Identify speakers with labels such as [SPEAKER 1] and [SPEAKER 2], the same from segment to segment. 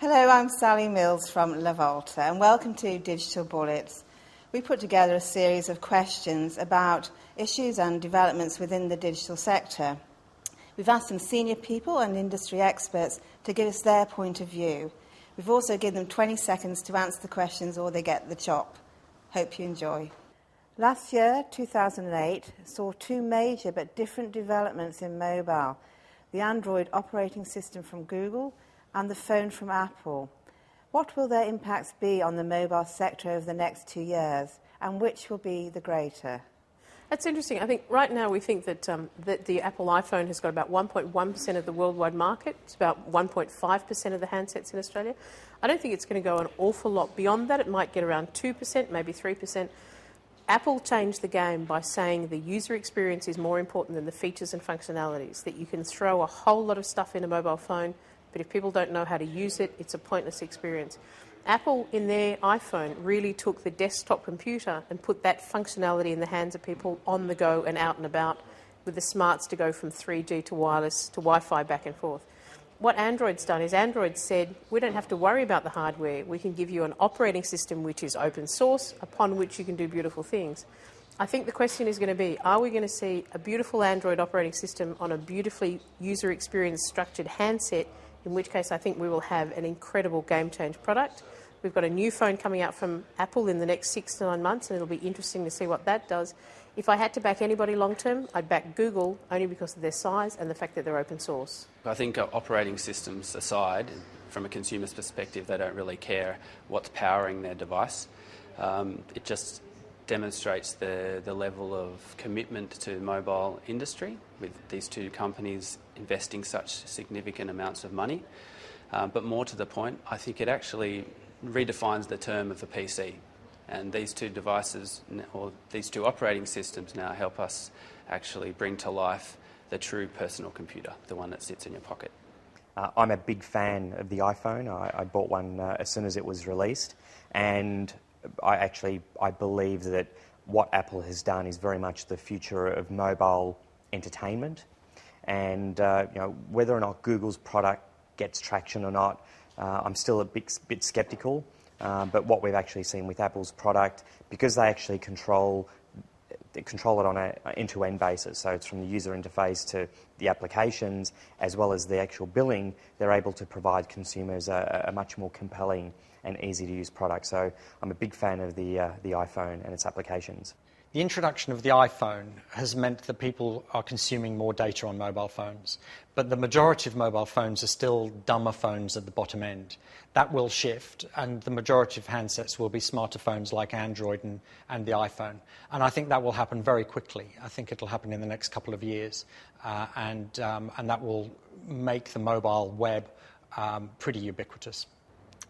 [SPEAKER 1] Hello, I'm Sally Mills from Lavolta and welcome to Digital Bullets. We put together a series of questions about issues and developments within the digital sector. We've asked some senior people and industry experts to give us their point of view. We've also given them 20 seconds to answer the questions or they get the chop. Hope you enjoy. Last year, 2008, saw two major but different developments in mobile: the Android operating system from Google and the phone from Apple. What will their impacts be on the mobile sector over the next 2 years, and which will be the greater?
[SPEAKER 2] That's interesting. I think right now we think that the Apple iPhone has got about 1.1% of the worldwide market. It's about 1.5% of the handsets in Australia. I don't think it's going to go an awful lot beyond that. It might get around 2%, maybe 3%. Apple changed the game by saying the user experience is more important than the features and functionalities, that you can throw a whole lot of stuff in a mobile phone, but if people don't know how to use it, it's a pointless experience. Apple, in their iPhone, really took the desktop computer and put that functionality in the hands of people on the go and out and about, with the smarts to go from 3G to wireless to Wi-Fi back and forth. What Android's done is Android said, we don't have to worry about the hardware. We can give you an operating system which is open source, upon which you can do beautiful things. I think the question is going to be, are we going to see a beautiful Android operating system on a beautifully user experience structured handset, in which case I think we will have an incredible game-change product. We've got a new phone coming out from Apple in the next 6 to 9 months, and it'll be interesting to see what that does. If I had to back anybody long-term, I'd back Google, only because of their size and the fact that they're open source.
[SPEAKER 3] I think operating systems aside, from a consumer's perspective, they don't really care what's powering their device. It just demonstrates the level of commitment to the mobile industry, with these two companies investing such significant amounts of money. But more to the point, I think it actually redefines the term of the PC. And these two devices, or these two operating systems now help us actually bring to life the true personal computer, the one that sits in your pocket.
[SPEAKER 4] I'm a big fan of the iPhone. I bought one as soon as it was released, and I believe that what Apple has done is very much the future of mobile entertainment. And whether or not Google's product gets traction or not, I'm still a bit sceptical. But what we've actually seen with Apple's product, because they actually control it on an end-to-end basis, so it's from the user interface to the applications as well as the actual billing, they're able to provide consumers a much more compelling and easy-to-use product. So I'm a big fan of the iPhone and its applications.
[SPEAKER 5] The introduction of the iPhone has meant that people are consuming more data on mobile phones, but the majority of mobile phones are still dumber phones at the bottom end. That will shift, and the majority of handsets will be smarter phones like Android and the iPhone. And I think that will happen very quickly. I think it'll happen in the next couple of years, and that will make the mobile web pretty ubiquitous.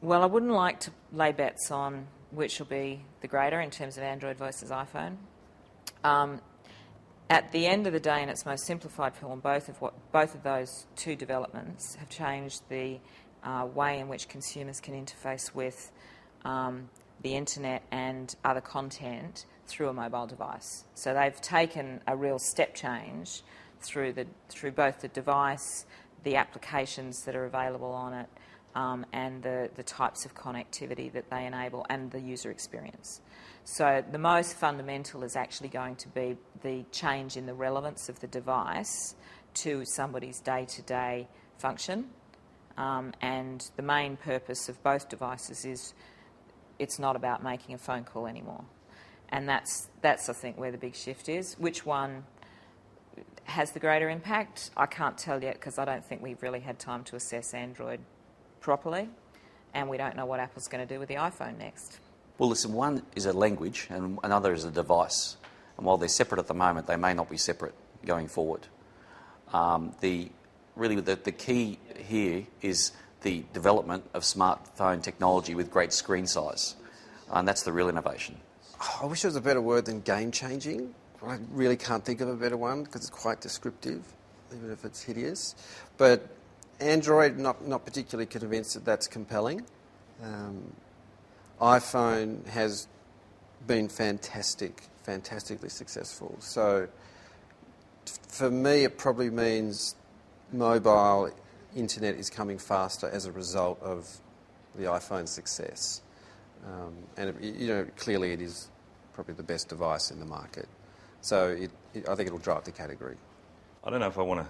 [SPEAKER 6] Well, I wouldn't like to lay bets on which will be the greater in terms of Android versus iPhone. At the end of the day, in its most simplified form, both of those two developments have changed the way in which consumers can interface with the internet and other content through a mobile device. So they've taken a real step change through both the device, the applications that are available on it, and the types of connectivity that they enable and the user experience. So the most fundamental is actually going to be the change in the relevance of the device to somebody's day-to-day function. And the main purpose of both devices is it's not about making a phone call anymore. And that's I think, where the big shift is. Which one has the greater impact? I can't tell yet, because I don't think we've really had time to assess Android properly, and we don't know what Apple's going to do with the iPhone next.
[SPEAKER 7] Well, listen, one is a language and another is a device. And while they're separate at the moment, they may not be separate going forward. The key here is the development of smartphone technology with great screen size. And that's the real innovation.
[SPEAKER 8] I wish there was a better word than game-changing. I really can't think of a better one because it's quite descriptive, even if it's hideous. But Android, not particularly convinced that that's compelling. iPhone has been fantastically successful. So for me, it probably means mobile internet is coming faster as a result of the iPhone's success. Clearly it is probably the best device in the market. So I think it'll drive the category.
[SPEAKER 9] I don't know if I want to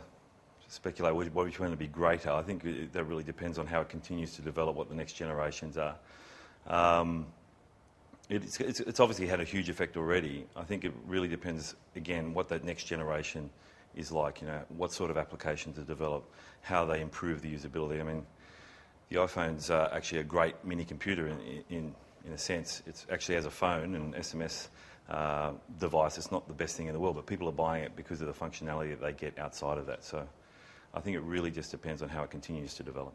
[SPEAKER 9] speculate which one will be greater. I think that really depends on how it continues to develop, what the next generations are. It's obviously had a huge effect already. I think it really depends, again, what that next generation is like, what sort of applications are developed, how they improve the usability. I mean, the iPhone's actually a great mini computer in a sense. It's actually as a phone and SMS device, it's not the best thing in the world, but people are buying it because of the functionality that they get outside of that. So I think it really just depends on how it continues to develop.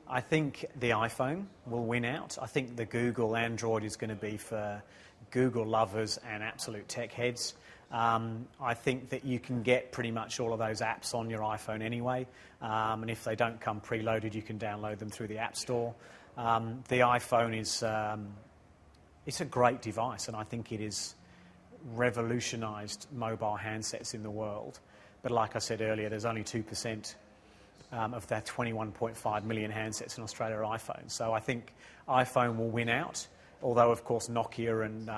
[SPEAKER 10] I think the iPhone will win out. I think the Google Android is going to be for Google lovers and absolute tech heads. I think that you can get pretty much all of those apps on your iPhone anyway, and if they don't come preloaded, you can download them through the App Store. The iPhone is it's a great device, and I think it has revolutionised mobile handsets in the world. But like I said earlier, there's only 2% of their 21.5 million handsets in Australia are iPhones. So I think iPhone will win out, although, of course, Nokia and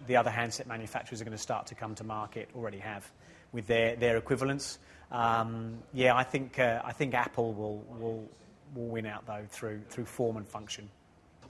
[SPEAKER 10] the other handset manufacturers are going to start to come to market, already have, with their equivalents. I think Apple will win out, though, through form and function.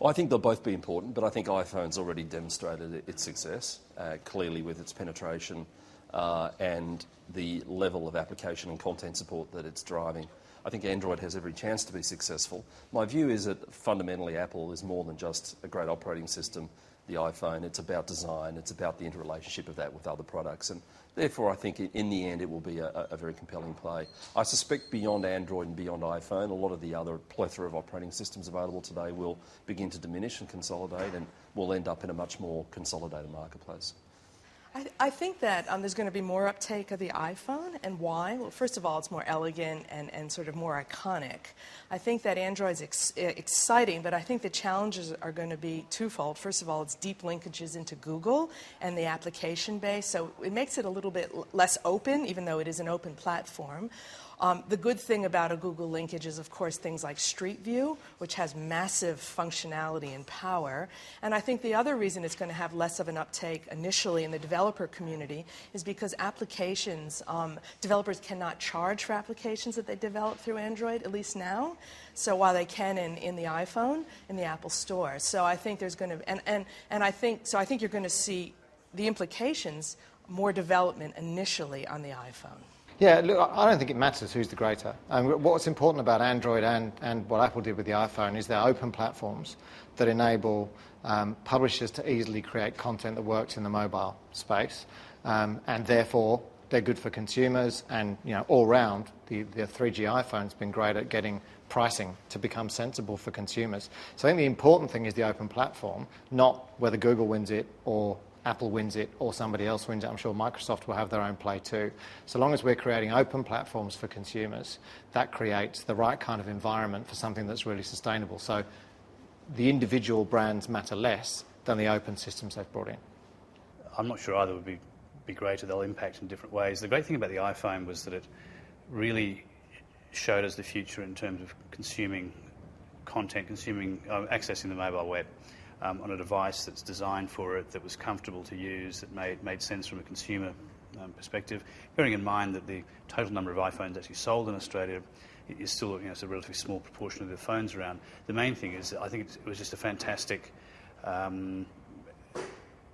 [SPEAKER 11] I think they'll both be important, but I think iPhone's already demonstrated its success, clearly with its penetration and the level of application and content support that it's driving. I think Android has every chance to be successful. My view is that fundamentally Apple is more than just a great operating system, the iPhone. It's about design, it's about the interrelationship of that with other products, and therefore I think in the end it will be a very compelling play. I suspect beyond Android and beyond iPhone, a lot of the other plethora of operating systems available today will begin to diminish and consolidate, and we'll end up in a much more consolidated marketplace.
[SPEAKER 12] I think that there's going to be more uptake of the iPhone, and why? Well, first of all, it's more elegant and sort of more iconic. I think that Android's exciting, but I think the challenges are going to be twofold. First of all, it's deep linkages into Google and the application base, so it makes it a little bit less open, even though it is an open platform. The good thing about a Google linkage is, of course, things like Street View, which has massive functionality and power. And I think the other reason it's going to have less of an uptake initially in the developer community is because applications, developers cannot charge for applications that they develop through Android, at least now. So while they can in the iPhone, in the Apple Store. So I think there's going to, I think you're going to see the implications, more development initially on the iPhone.
[SPEAKER 13] Yeah, look, I don't think it matters who's the greater. What's important about Android and what Apple did with the iPhone is they're open platforms that enable publishers to easily create content that works in the mobile space, and therefore they're good for consumers. And all round, the 3G iPhone's been great at getting pricing to become sensible for consumers. So I think the important thing is the open platform, not whether Google wins it or Apple wins it or somebody else wins it. I'm sure Microsoft will have their own play too. So long as we're creating open platforms for consumers, that creates the right kind of environment for something that's really sustainable. So the individual brands matter less than the open systems they've brought in.
[SPEAKER 14] I'm not sure either would be greater. They'll impact in different ways. The great thing about the iPhone was that it really showed us the future in terms of consuming content, accessing the mobile web. On a device that's designed for it, that was comfortable to use, that made sense from a consumer perspective, bearing in mind that the total number of iPhones actually sold in Australia is still it's a relatively small proportion of the phones around. The main thing is I think it was just a fantastic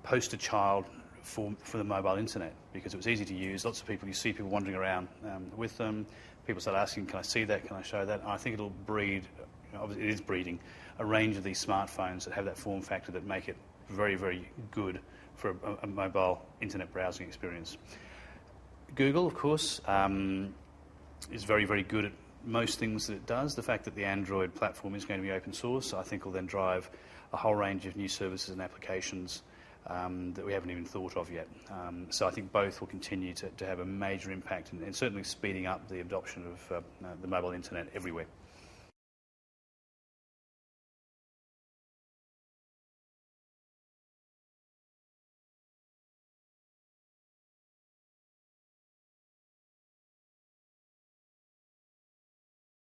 [SPEAKER 14] poster child for the mobile internet, because it was easy to use. Lots of people, you see people wandering around with them. People start asking, can I see that, can I show that? And I think it'll breed, it is breeding, a range of these smartphones that have that form factor that make it very, very good for a mobile internet browsing experience. Google, of course, is very, very good at most things that it does. The fact that the Android platform is going to be open source, I think, will then drive a whole range of new services and applications that we haven't even thought of yet. So I think both will continue to have a major impact and certainly speeding up the adoption of the mobile internet everywhere.